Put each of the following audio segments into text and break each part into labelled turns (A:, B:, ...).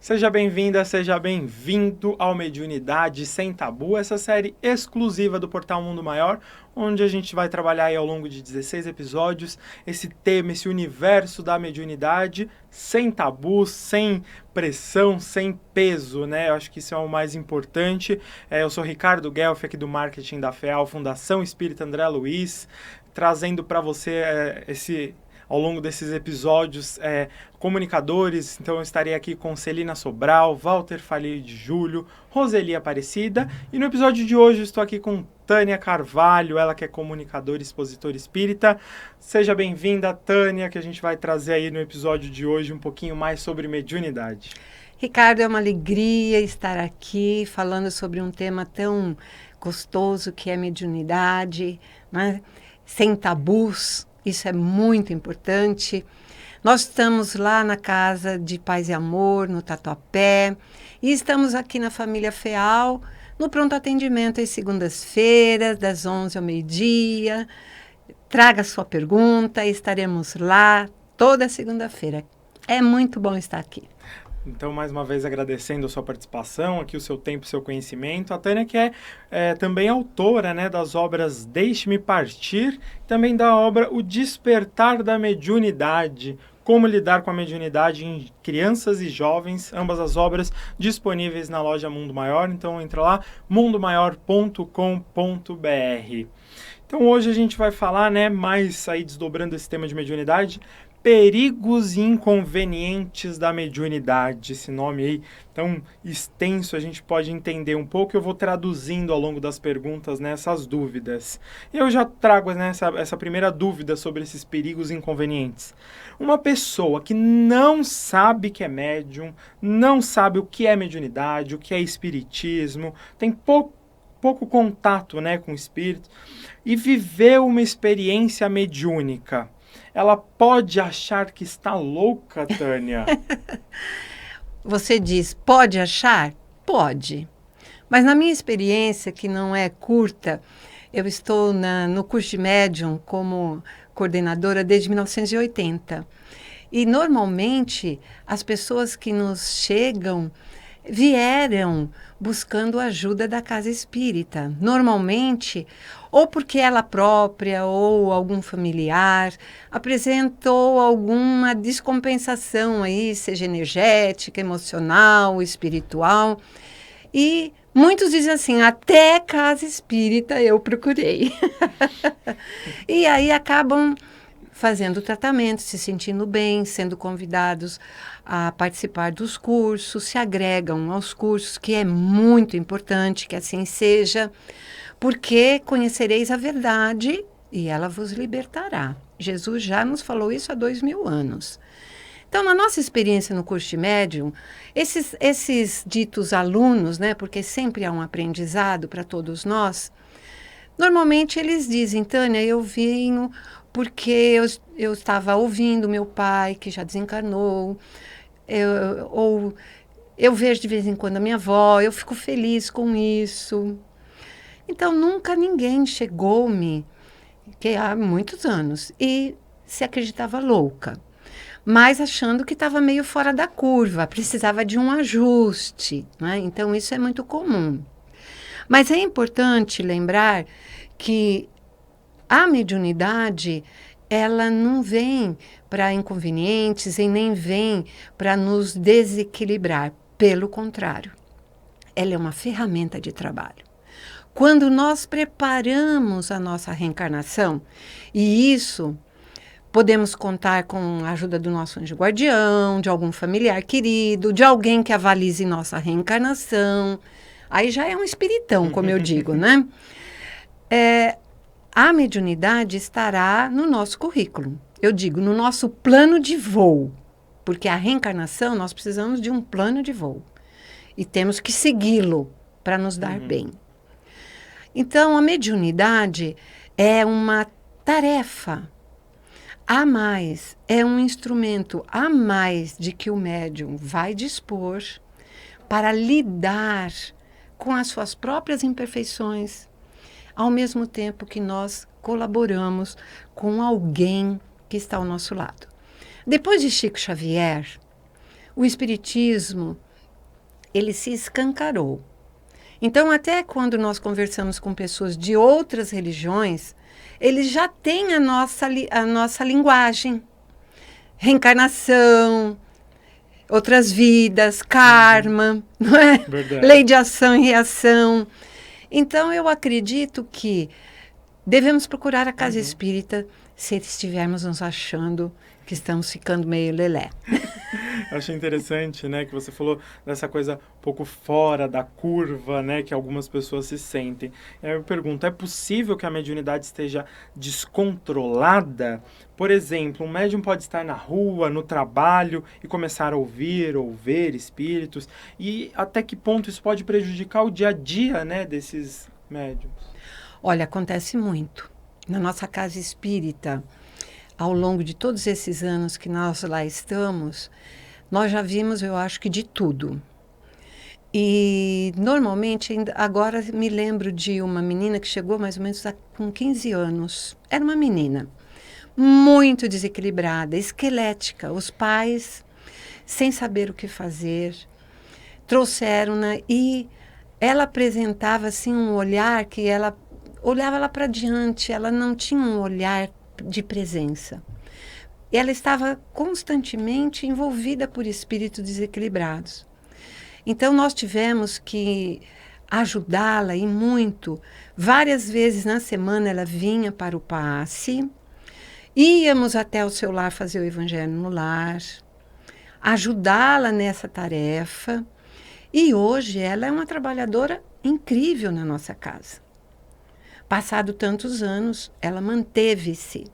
A: Seja bem-vinda, seja bem-vindo ao Mediunidade Sem Tabu, essa série exclusiva do Portal Mundo Maior, onde a gente vai trabalhar aí ao longo de 16 episódios esse tema, esse universo da mediunidade, sem tabu, sem pressão, sem peso, né? Eu acho que isso é o mais importante. Eu sou Ricardo Guelph, aqui do Marketing da FEAL, Fundação Espírita André Luiz, trazendo para você ao longo desses episódios, comunicadores. Então eu estarei aqui com Celina Sobral, Walter Falei de Júlio, Roseli Aparecida, e no episódio de hoje eu estou aqui com Tânia Carvalho, ela que é comunicadora e expositora espírita. Seja bem-vinda, Tânia, que a gente vai trazer aí no episódio de hoje um pouquinho mais sobre mediunidade.
B: Ricardo, é uma alegria estar aqui falando sobre um tema tão gostoso que é mediunidade, né? Sem tabus. Isso é muito importante. Nós estamos lá na Casa de Paz e Amor, no Tatuapé, e estamos aqui na Família FEAL, no pronto atendimento às segundas-feiras, das 11 ao meio-dia. Traga sua pergunta, estaremos lá toda segunda-feira. É muito bom estar aqui.
A: Então, mais uma vez, agradecendo a sua participação, aqui o seu tempo e o seu conhecimento. A Tânia, que é também autora, né, das obras Deixe-me Partir, também da obra O Despertar da Mediunidade, como lidar com a mediunidade em crianças e jovens, ambas as obras disponíveis na loja Mundo Maior. Então, entra lá, mundomaior.com.br. Então, hoje a gente vai falar, né, mais aí desdobrando esse tema de mediunidade, perigos e inconvenientes da mediunidade. Esse nome aí tão extenso, a gente pode entender um pouco. Eu vou traduzindo ao longo das perguntas, né, essas dúvidas. Eu já trago, né, essa primeira dúvida sobre esses perigos e inconvenientes. Uma pessoa que não sabe que é médium, não sabe o que é mediunidade, o que é espiritismo, tem pouco contato, né, com o espírito, e viveu uma experiência mediúnica, ela pode achar que está louca, Tânia?
B: Você diz, pode achar? Pode. Mas na minha experiência, que não é curta, eu estou no curso de médium como coordenadora desde 1980. E normalmente as pessoas que nos chegam vieram buscando ajuda da casa espírita. Normalmente, ou porque ela própria ou algum familiar apresentou alguma descompensação aí, seja energética, emocional, espiritual. E muitos dizem assim, até casa espírita eu procurei. E aí acabam fazendo tratamento, se sentindo bem, sendo convidados a participar dos cursos, se agregam aos cursos, que é muito importante que assim seja, porque conhecereis a verdade e ela vos libertará. Jesus já nos falou isso há 2000 anos. Então, na nossa experiência no curso de médium, esses ditos alunos, né, porque sempre há um aprendizado para todos nós, normalmente eles dizem, Tânia, eu venho porque eu estava ouvindo meu pai, que já desencarnou, ou eu vejo de vez em quando a minha avó, eu fico feliz com isso. Então, nunca ninguém chegou-me, que há muitos anos, e se acreditava louca, mas achando que estava meio fora da curva, precisava de um ajuste, né? Então, isso é muito comum. Mas é importante lembrar que a mediunidade, ela não vem para inconvenientes e nem vem para nos desequilibrar. Pelo contrário, ela é uma ferramenta de trabalho. Quando nós preparamos a nossa reencarnação, e isso podemos contar com a ajuda do nosso anjo guardião, de algum familiar querido, de alguém que avalize nossa reencarnação, aí já é um espiritão, como eu digo, né? A mediunidade estará no nosso currículo. Eu digo, no nosso plano de voo. Porque a reencarnação, nós precisamos de um plano de voo. E temos que segui-lo para nos dar bem. Então, a mediunidade é uma tarefa a mais, é um instrumento a mais de que o médium vai dispor para lidar com as suas próprias imperfeições, ao mesmo tempo que nós colaboramos com alguém que está ao nosso lado. Depois de Chico Xavier, o Espiritismo ele se escancarou. Então, até quando nós conversamos com pessoas de outras religiões, eles já têm a nossa linguagem. Reencarnação, outras vidas, karma, não é?
A: Verdade.
B: Lei de ação e reação. Então, eu acredito que devemos procurar a casa espírita se estivermos nos achando que estamos ficando meio lelé.
A: Eu achei interessante, né, que você falou dessa coisa um pouco fora da curva, né, que algumas pessoas se sentem. Eu pergunto, é possível que a mediunidade esteja descontrolada? Por exemplo, um médium pode estar na rua, no trabalho e começar a ouvir ou ver espíritos, e até que ponto isso pode prejudicar o dia a dia, né, desses médiums?
B: Olha, acontece muito. Na nossa casa espírita, ao longo de todos esses anos que nós lá estamos, nós já vimos, eu acho que de tudo. E, normalmente, agora me lembro de uma menina que chegou mais ou menos com 15 anos. Era uma menina muito desequilibrada, esquelética. Os pais, sem saber o que fazer, trouxeram-na e ela apresentava, assim, um olhar que ela olhava lá para diante, ela não tinha um olhar de presença. Ela estava constantemente envolvida por espíritos desequilibrados. Então, nós tivemos que ajudá-la e muito. Várias vezes na semana ela vinha para o passe, íamos até o seu lar fazer o evangelho no lar, ajudá-la nessa tarefa. E hoje ela é uma trabalhadora incrível na nossa casa. Passado tantos anos, ela manteve-se.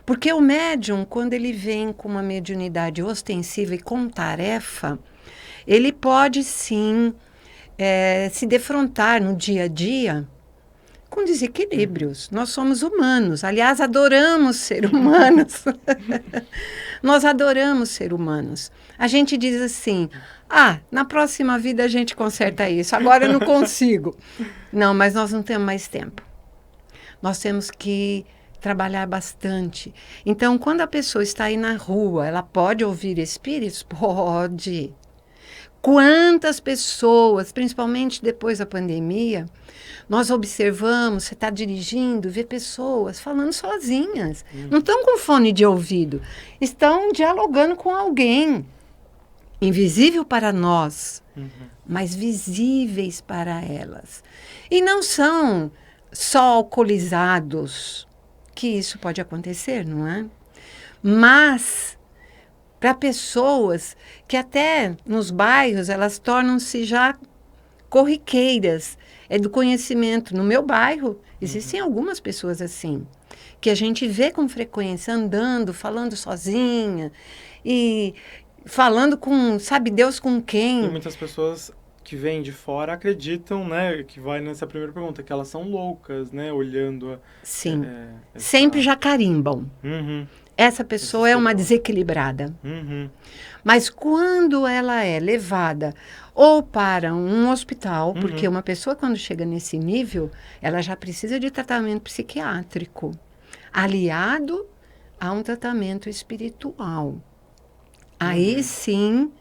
B: Porque o médium, quando ele vem com uma mediunidade ostensiva e com tarefa, ele pode sim se defrontar no dia a dia com desequilíbrios. Nós somos humanos. Aliás, adoramos ser humanos. Nós adoramos ser humanos. A gente diz assim, na próxima vida a gente conserta isso. Agora eu não consigo. Não, mas nós não temos mais tempo. Nós temos que trabalhar bastante. Então, quando a pessoa está aí na rua, ela pode ouvir espíritos? Pode. Quantas pessoas, principalmente depois da pandemia, nós observamos, você está dirigindo, vê pessoas falando sozinhas. Não estão com fone de ouvido. Estão dialogando com alguém. Invisível para nós, mas visíveis para elas. E não são só alcoolizados, que isso pode acontecer, não é? Mas para pessoas que até nos bairros elas tornam-se já corriqueiras, é do conhecimento. No meu bairro existem algumas pessoas assim, que a gente vê com frequência andando, falando sozinha e falando com, sabe Deus com quem.
A: E muitas pessoas que vêm de fora acreditam, né, que vai nessa primeira pergunta, que elas são loucas, né, olhando...
B: Sim, sempre já carimbam. Essa pessoa é uma desequilibrada. Mas quando ela é levada ou para um hospital, porque uma pessoa quando chega nesse nível, ela já precisa de tratamento psiquiátrico, aliado a um tratamento espiritual. Aí sim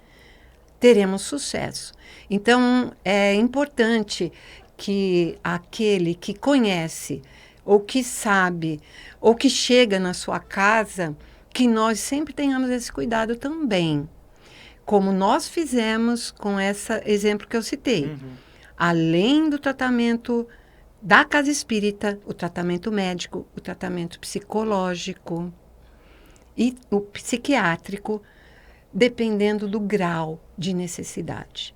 B: teremos sucesso. Então, é importante que aquele que conhece, ou que sabe, ou que chega na sua casa, que nós sempre tenhamos esse cuidado também. Como nós fizemos com esse exemplo que eu citei. Além do tratamento da casa espírita, o tratamento médico, o tratamento psicológico e o psiquiátrico, dependendo do grau de necessidade.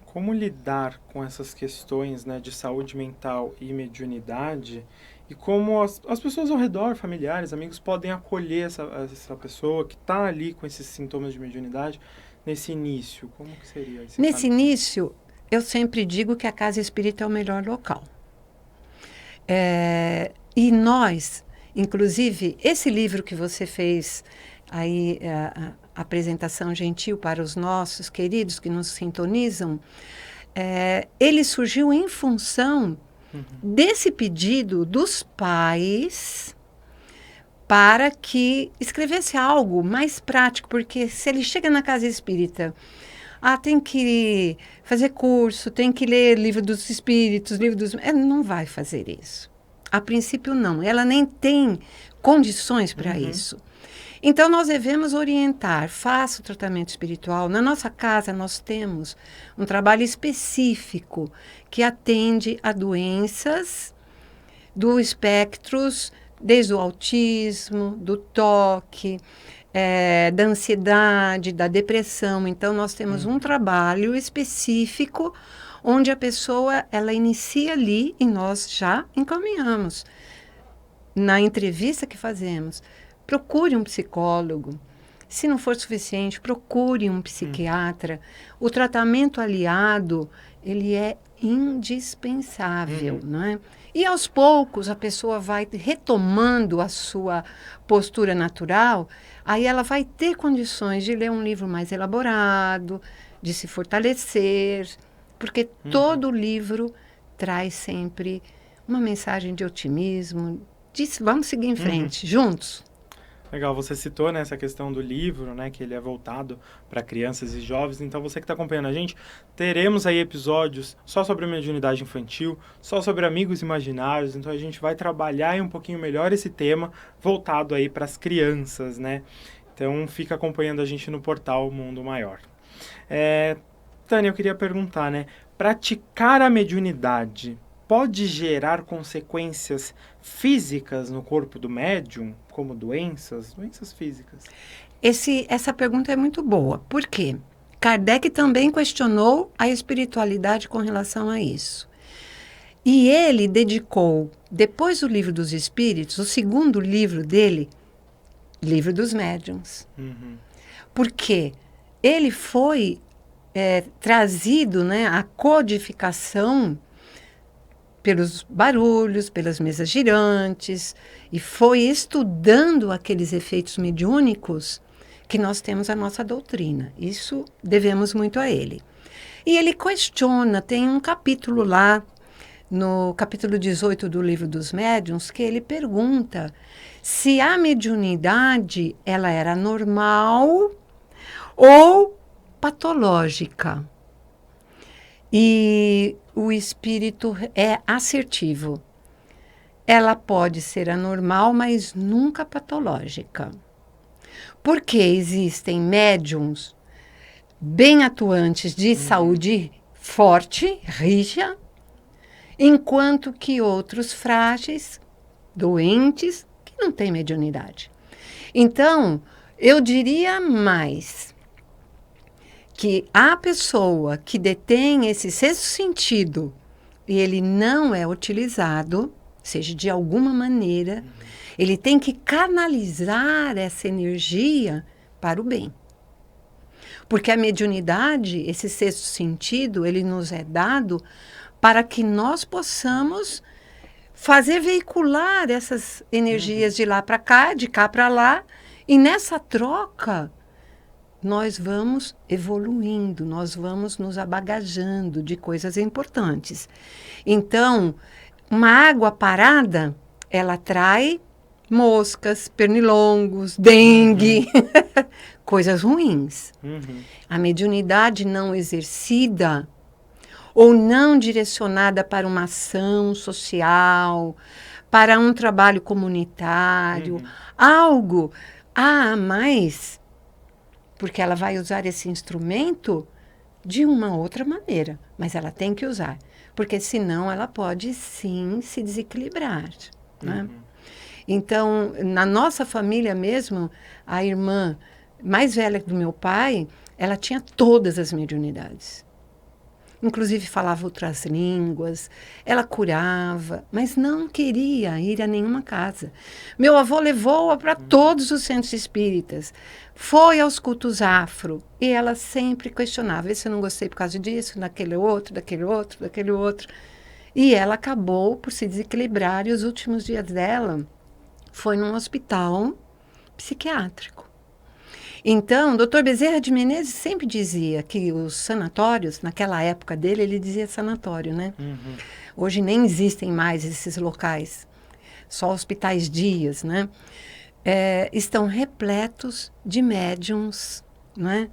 A: Como lidar com essas questões, né, de saúde mental e mediunidade, e como as pessoas ao redor, familiares, amigos, podem acolher essa pessoa que está ali com esses sintomas de mediunidade nesse início? Como que seria esse
B: Nesse
A: caminho?
B: início, eu sempre digo que a casa espírita é o melhor local. E nós, inclusive, esse livro que você fez aí, a apresentação gentil para os nossos queridos que nos sintonizam, ele surgiu em função desse pedido dos pais para que escrevesse algo mais prático, porque se ele chega na casa espírita, tem que fazer curso, tem que ler livro dos espíritos, livro dos... não vai fazer isso. A princípio, não. Ela nem tem condições para isso. Então, nós devemos orientar, faça o tratamento espiritual. Na nossa casa, nós temos um trabalho específico que atende a doenças do espectros, desde o autismo, do toque, da ansiedade, da depressão. Então, nós temos um trabalho específico onde a pessoa, ela inicia ali e nós já encaminhamos. Na entrevista que fazemos, procure um psicólogo. Se não for suficiente, procure um psiquiatra. O tratamento aliado, ele é indispensável, não é? E aos poucos a pessoa vai retomando a sua postura natural, aí ela vai ter condições de ler um livro mais elaborado, de se fortalecer, porque todo livro traz sempre uma mensagem de otimismo, vamos seguir em frente, juntos.
A: Legal, você citou, né, essa questão do livro, né, que ele é voltado para crianças e jovens. Então, você que está acompanhando a gente, teremos aí episódios só sobre a mediunidade infantil, só sobre amigos imaginários. Então, a gente vai trabalhar aí um pouquinho melhor esse tema voltado aí para as crianças, né? Então, fica acompanhando a gente no portal Mundo Maior. Tânia, eu queria perguntar, né, praticar a mediunidade pode gerar consequências físicas no corpo do médium, como doenças físicas?
B: Essa pergunta é muito boa. Por quê? Kardec também questionou a espiritualidade com relação a isso. E ele dedicou, depois do Livro dos Espíritos, o segundo livro dele, Livro dos Médiuns. Porque ele foi trazido, né, a codificação pelos barulhos, pelas mesas girantes, e foi estudando aqueles efeitos mediúnicos que nós temos a nossa doutrina. Isso devemos muito a ele. E ele questiona, tem um capítulo lá, no capítulo 18 do Livro dos Médiuns, que ele pergunta se a mediunidade ela era normal ou patológica. E o espírito é assertivo. Ela pode ser anormal, mas nunca patológica. Porque existem médiums bem atuantes de saúde forte, rígida, enquanto que outros frágeis, doentes, que não têm mediunidade. Então, eu diria mais que a pessoa que detém esse sexto sentido e ele não é utilizado, seja de alguma maneira, ele tem que canalizar essa energia para o bem. Porque a mediunidade, esse sexto sentido, ele nos é dado para que nós possamos fazer veicular essas energias de lá para cá, de cá para lá, e nessa troca nós vamos evoluindo, nós vamos nos abagajando de coisas importantes. Então, uma água parada, ela atrai moscas, pernilongos, dengue, coisas ruins. A mediunidade não exercida ou não direcionada para uma ação social, para um trabalho comunitário, algo a mais, porque ela vai usar esse instrumento de uma outra maneira, mas ela tem que usar, porque senão ela pode sim se desequilibrar, né? Então, na nossa família mesmo, a irmã mais velha do meu pai, ela tinha todas as mediunidades. Inclusive falava outras línguas, ela curava, mas não queria ir a nenhuma casa. Meu avô levou-a para todos os centros espíritas, foi aos cultos afro, e ela sempre questionava, esse eu não gostei por causa disso, daquele outro, daquele outro, daquele outro. E ela acabou por se desequilibrar, e os últimos dias dela foi num hospital psiquiátrico. Então, o Dr. Bezerra de Menezes sempre dizia que os sanatórios, naquela época dele, ele dizia sanatório, né? Hoje nem existem mais esses locais, só hospitais dias, né? Estão repletos de médiums, né?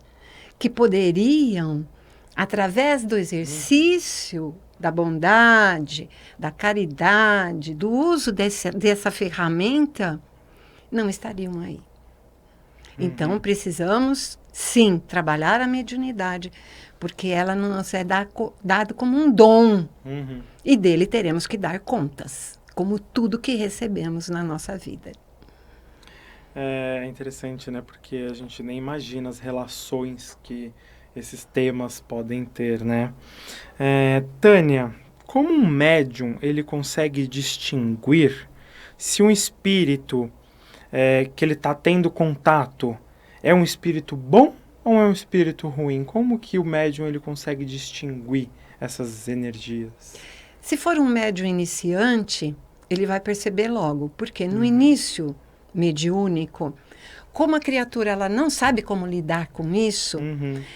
B: que poderiam, através do exercício da bondade, da caridade, do uso dessa ferramenta, não estariam aí. Então, precisamos, sim, trabalhar a mediunidade, porque ela nos é dado como um dom. E dele teremos que dar contas, como tudo que recebemos na nossa vida.
A: É interessante, né? Porque a gente nem imagina as relações que esses temas podem ter, né? Tânia, como um médium ele consegue distinguir se um espírito que ele está tendo contato é um espírito bom ou é um espírito ruim? Como que o médium ele consegue distinguir essas energias?
B: Se for um médium iniciante, ele vai perceber logo, porque no início mediúnico, como a criatura ela não sabe como lidar com isso,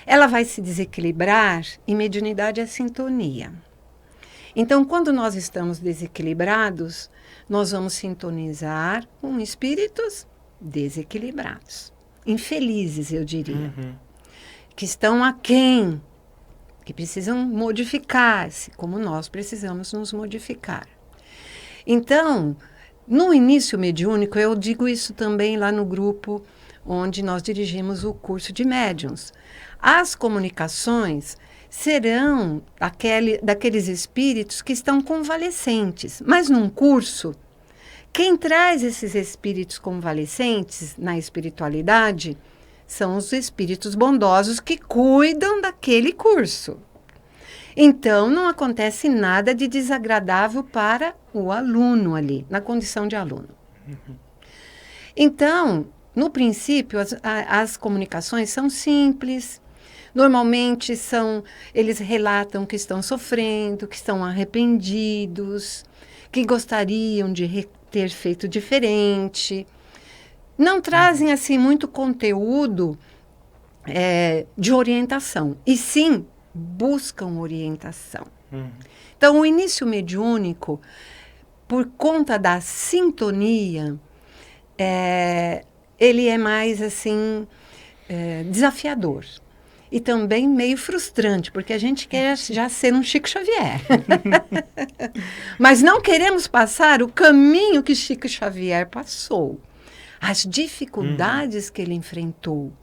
B: ela vai se desequilibrar e mediunidade é sintonia. Então, quando nós estamos desequilibrados, nós vamos sintonizar com espíritos desequilibrados. Infelizes, eu diria. Que estão aquém, que precisam modificar-se, como nós precisamos nos modificar. Então, no início mediúnico, eu digo isso também lá no grupo onde nós dirigimos o curso de médiuns. As comunicações serão daqueles espíritos que estão convalescentes. Mas num curso, quem traz esses espíritos convalescentes na espiritualidade são os espíritos bondosos que cuidam daquele curso. Então, não acontece nada de desagradável para o aluno ali, na condição de aluno. Então, no princípio, as comunicações são simples. Normalmente, eles relatam que estão sofrendo, que estão arrependidos, que gostariam de ter feito diferente. Não trazem, assim, muito conteúdo de orientação, e sim buscam orientação. Então, o início mediúnico, por conta da sintonia, ele é mais, assim, desafiador. E também meio frustrante, porque a gente quer já ser um Chico Xavier. Mas não queremos passar o caminho que Chico Xavier passou. As dificuldades que ele enfrentou.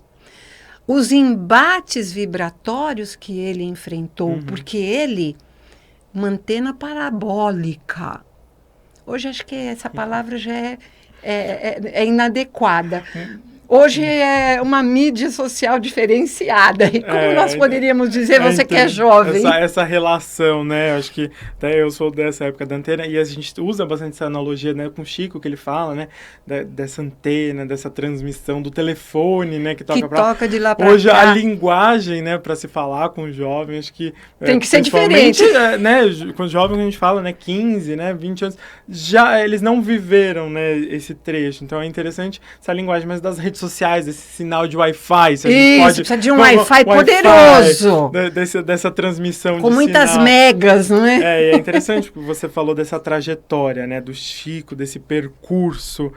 B: Os embates vibratórios que ele enfrentou, porque ele, antena parabólica. Hoje acho que essa palavra já é inadequada. Hoje é uma mídia social diferenciada. E como nós poderíamos dizer, você que é jovem?
A: Essa relação, né? Acho que até eu sou dessa época da antena, e a gente usa bastante essa analogia, né, com o Chico, que ele fala, né? Dessa antena, dessa transmissão do telefone, né? Que toca de lá para cá. Hoje a linguagem, né, para se falar com o jovem, acho que...
B: Tem que ser diferente.
A: Né, com os jovens a gente fala, né, 15, né, 20 anos, já eles não viveram, né, esse trecho. Então é interessante essa linguagem, mas das redes sociais, esse sinal de Wi-Fi.
B: Precisa de um Wi-Fi poderoso.
A: Dessa transmissão
B: com de muitas sinal. Megas, não é?
A: É interessante, porque você falou dessa trajetória, né, do Chico, desse percurso,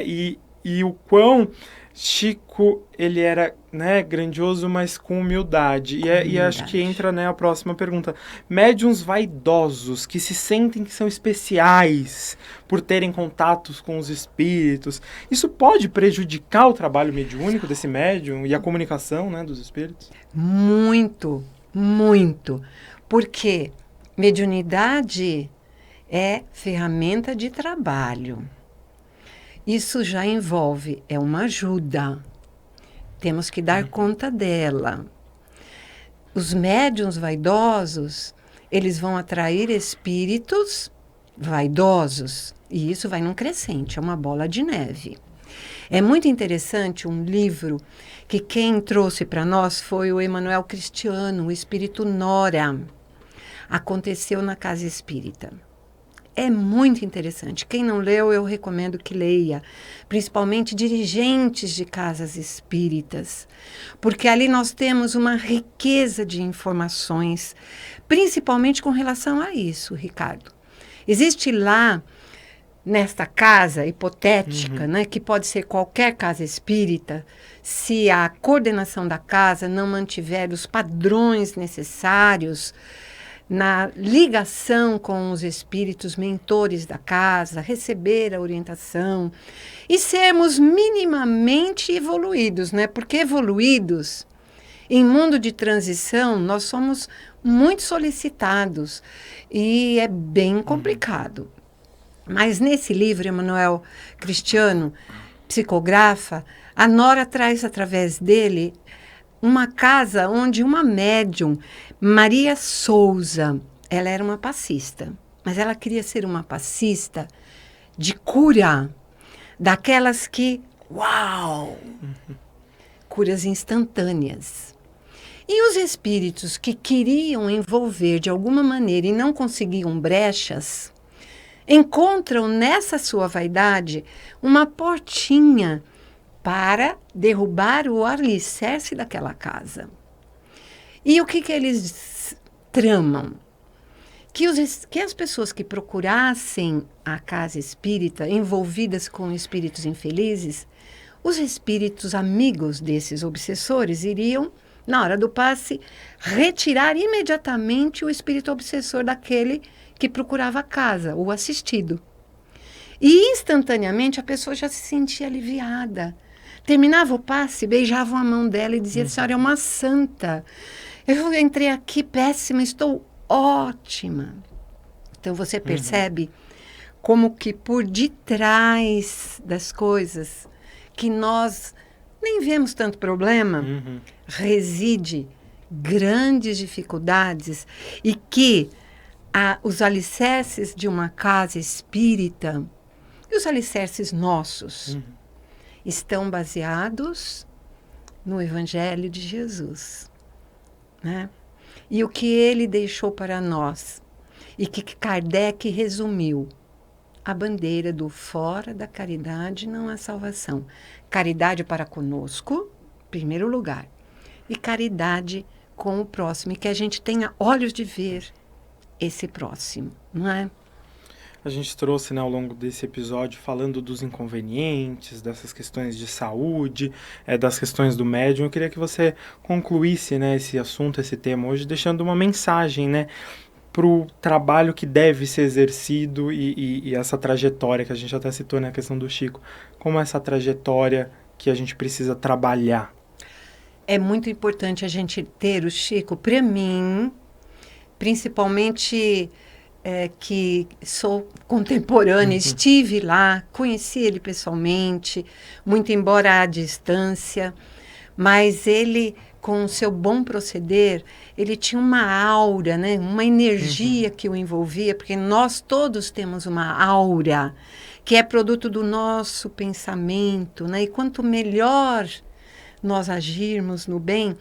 A: e o quão Chico, ele era, né, grandioso, mas com humildade. E acho que entra, né, a próxima pergunta. Médiuns vaidosos, que se sentem que são especiais por terem contatos com os espíritos, isso pode prejudicar o trabalho mediúnico desse médium e a comunicação, né, dos espíritos?
B: Muito, muito. Porque mediunidade é ferramenta de trabalho. Isso já envolve, é uma ajuda. Temos que dar conta dela. Os médiuns vaidosos, eles vão atrair espíritos vaidosos. E isso vai num crescente, é uma bola de neve. É muito interessante um livro que quem trouxe para nós foi o Emanuel Cristiano, o Espírito Nora. Aconteceu na Casa Espírita. É muito interessante. Quem não leu, eu recomendo que leia. Principalmente dirigentes de casas espíritas. Porque ali nós temos uma riqueza de informações, principalmente com relação a isso, Ricardo. Existe lá nesta casa hipotética, né, que pode ser qualquer casa espírita, se a coordenação da casa não mantiver os padrões necessários na ligação com os espíritos mentores da casa, receber a orientação e sermos minimamente evoluídos, né? Porque evoluídos, em mundo de transição, nós somos muito solicitados e é bem complicado. Mas nesse livro, Emanuel Cristiano psicografa, a Nora traz através dele uma casa onde uma médium, Maria Souza, ela era uma passista, mas ela queria ser uma passista de cura, daquelas que, uau, curas instantâneas. E os espíritos que queriam envolver de alguma maneira e não conseguiam brechas, encontram nessa sua vaidade uma portinha para derrubar o alicerce daquela casa. E o que eles tramam? Que as pessoas que procurassem a casa espírita, envolvidas com espíritos infelizes, os espíritos amigos desses obsessores iriam, na hora do passe, retirar imediatamente o espírito obsessor daquele que procurava a casa, o assistido. E instantaneamente a pessoa já se sentia aliviada. Terminava o passe, beijavam a mão dela e dizia: a senhora é uma santa. Eu entrei aqui péssima, estou ótima. Então você percebe como que por detrás das coisas que nós nem vemos tanto problema, reside grandes dificuldades e que os alicerces de uma casa espírita e os alicerces nossos estão baseados no Evangelho de Jesus, né? E o que ele deixou para nós, e que Kardec resumiu: a bandeira do fora da caridade não há salvação. Caridade para conosco, em primeiro lugar, e caridade com o próximo, e que a gente tenha olhos de ver esse próximo, não é?
A: A gente trouxe, né, ao longo desse episódio, falando dos inconvenientes, dessas questões de saúde, das questões do médium. Eu queria que você concluísse, né, esse assunto, esse tema hoje, deixando uma mensagem, né, para o trabalho que deve ser exercido e essa trajetória que a gente até citou, né, a questão do Chico. Como essa trajetória que a gente precisa trabalhar?
B: É muito importante a gente ter o Chico, para mim, principalmente... que sou contemporânea, estive lá, conheci ele pessoalmente, muito embora à distância, mas ele, com o seu bom proceder, ele tinha uma aura, né? Uma energia que o envolvia, porque nós todos temos uma aura, que é produto do nosso pensamento, né? E quanto melhor nós agirmos no bem,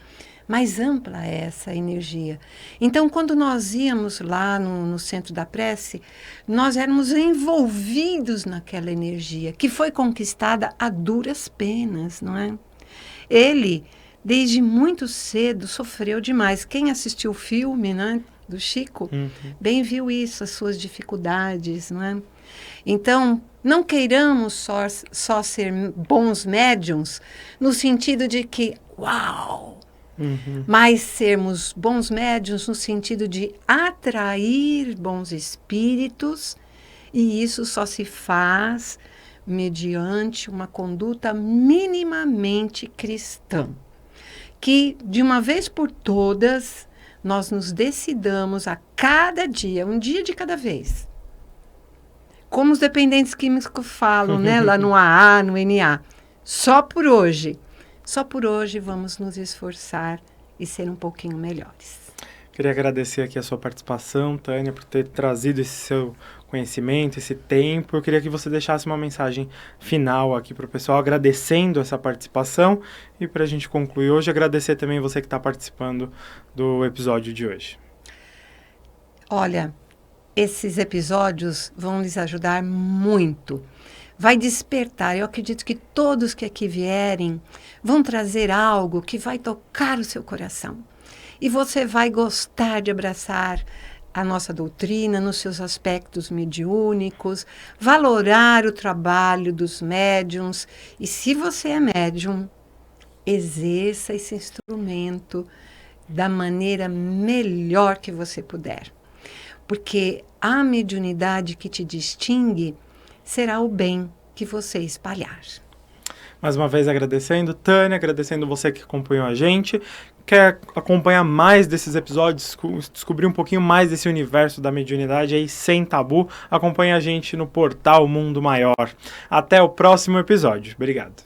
B: mais ampla é essa energia. Então, quando nós íamos lá no centro da prece, nós éramos envolvidos naquela energia, que foi conquistada a duras penas, não é? Ele, desde muito cedo, sofreu demais. Quem assistiu o filme, né, do Chico, bem viu isso, as suas dificuldades, não é? Então, não queiramos só ser bons médiums, no sentido de que, uau! Mas sermos bons médiuns no sentido de atrair bons espíritos, e isso só se faz mediante uma conduta minimamente cristã. Que, de uma vez por todas, nós nos decidamos a cada dia, um dia de cada vez. Como os dependentes químicos falam, né, lá no AA, no NA. Só por hoje vamos nos esforçar e ser um pouquinho melhores.
A: Queria agradecer aqui a sua participação, Tânia, por ter trazido esse seu conhecimento, esse tempo. Eu queria que você deixasse uma mensagem final aqui para o pessoal, agradecendo essa participação. E para a gente concluir hoje, agradecer também você que está participando do episódio de hoje.
B: Olha, esses episódios vão lhes ajudar muito. Vai despertar. Eu acredito que todos que aqui vierem vão trazer algo que vai tocar o seu coração. E você vai gostar de abraçar a nossa doutrina nos seus aspectos mediúnicos, valorar o trabalho dos médiums. E se você é médium, exerça esse instrumento da maneira melhor que você puder. Porque a mediunidade que te distingue será o bem que você espalhar.
A: Mais uma vez agradecendo, Tânia, agradecendo você que acompanhou a gente. Quer acompanhar mais desses episódios, descobrir um pouquinho mais desse universo da mediunidade aí sem tabu, acompanhe a gente no portal Mundo Maior. Até o próximo episódio. Obrigado.